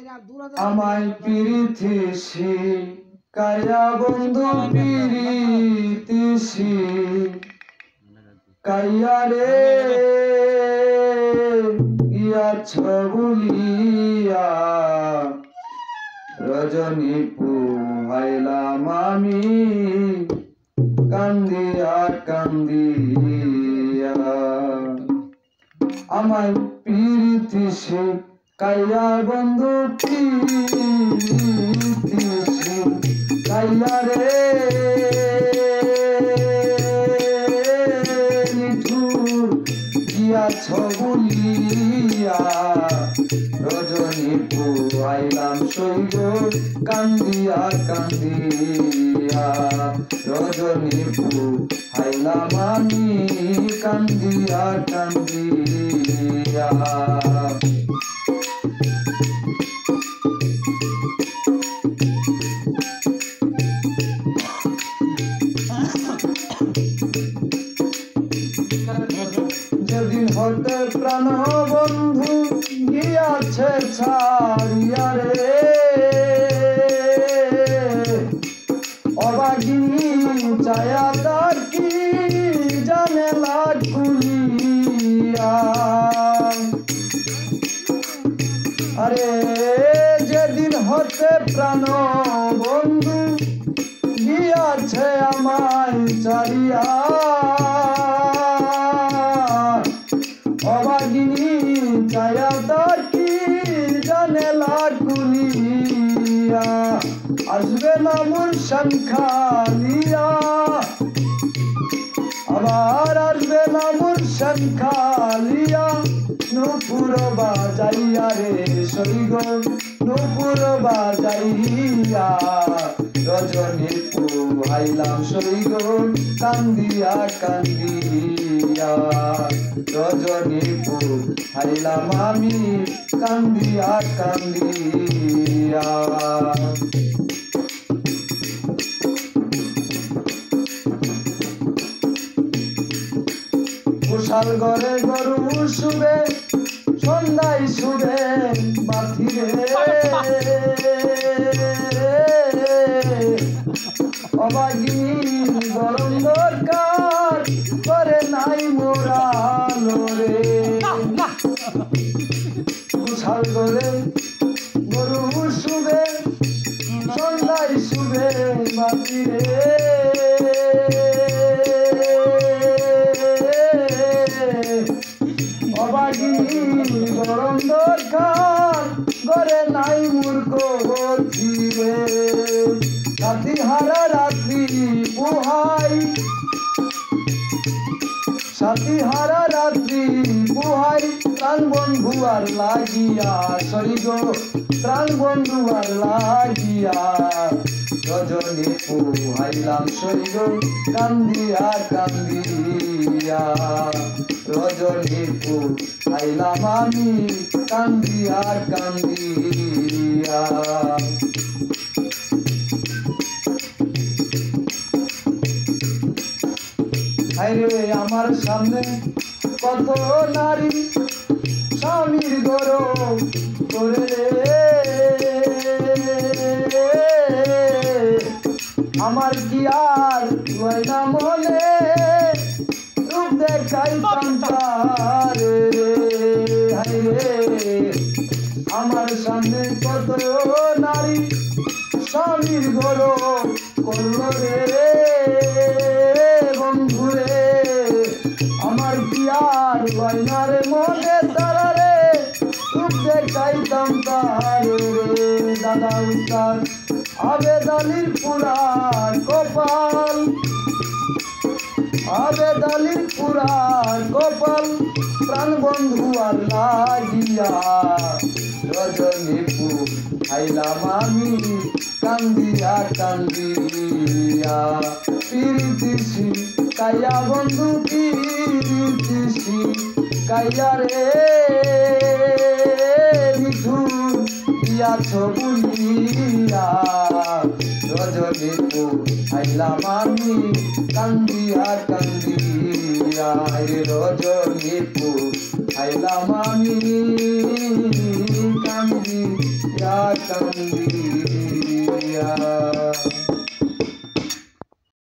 আমায় প্রীতি শিখাইয়া বন্ধু প্রীতি শিখাইয়া রে গিয়াছ বলিয়া রজনী পুহাইলাম আমি কান্দিয়া কান্দিয়া। আমায় প্রীতি শিখাইয়া বন্ধু প্রীতি শিখাইয়া রে নিঠুর গিয়াছ বলিয়া রজনী পুহাইলাম সৈগ কান্দিয়া কান্দিয়া। রজনী পুহাইলাম আমি কান্দিয়া কান্দিয়া। যেদিন হতে প্রাণ বন্ধু গিয়াছে ছাড়িয়া রে অবাগিনী চায়া তার কি জানে লাগুলিয়া। আরে যেদিন হতে প্রাণ বন্ধু গিয়াছে আমায় ছাড়িয়া অবাগিনী চায়া তার কি জানে লাগুলিয়া। আসবে না মোর সংখ্যালিয়া আবার আসবে না মোর সংখ্যালিয়া। নূপুর বাজাইয়া রে সৈগ নূপুর বাজাইয়া রজনী পুহাইলাম সৈগ কান্দিয়া কান্দিয়া। রজনী পুহাইলাম আমি কান্দিয়া কান্দিয়া। কুশাল ঘরে গরু শুবে সন্ধ্যায় শুবে বাতি রে অবাগিনী গরম দরকার করে নাই মোরালো রে। কুশাল ঘরে গরু শুবে সন্ধ্যায় শুবে বাতি রে অবাগিনী গরম দরকার করে নাই মূর্খ রে। রাত্রি হারা রাত্রি পুহাই সাথী হারা রাত্রি পুহাই প্রাণ বন্ধু আর লাগিয়া সৈগ প্রাণ বন্ধু আর লাগিয়া। রজনী পুহাইলাম সৈগ কান্দিয়া কান্দিয়া। রজনী পুহাইলাম আমি কান্দিয়া কান্দিয়া। আরে আমার সামনে কত নারী স্বামীর গৌরব করে রে আমার কি আর গয়না মনে রূপ দেখাইতাম তারে রে। আমার সামনে কত নারী স্বামীর গৌরব করলো রে বন্ধুরে আমার কি আর গয়নার মনে তারা রে রূপ দেখাইতাম তারে রে। দাদা উত্তর আবেদ আলীর পুরার কপাল আবেদ আলীর পুরার কপাল প্রাণ বন্ধু আর লাগিয়া। রজনী পুহাইলাম আমি কান্দিয়া কান্দিয়া। প্রীতি শিখাইয়া বন্ধু প্রীতি শিখাইয়া রে নিঠুর গিয়াছ বলিয়া রজনী পুহাইলাম আমি কান্দিয়া কান্দিয়া। রজনী পুহাইলাম আমি কান্দিয়া। কান্দিয়া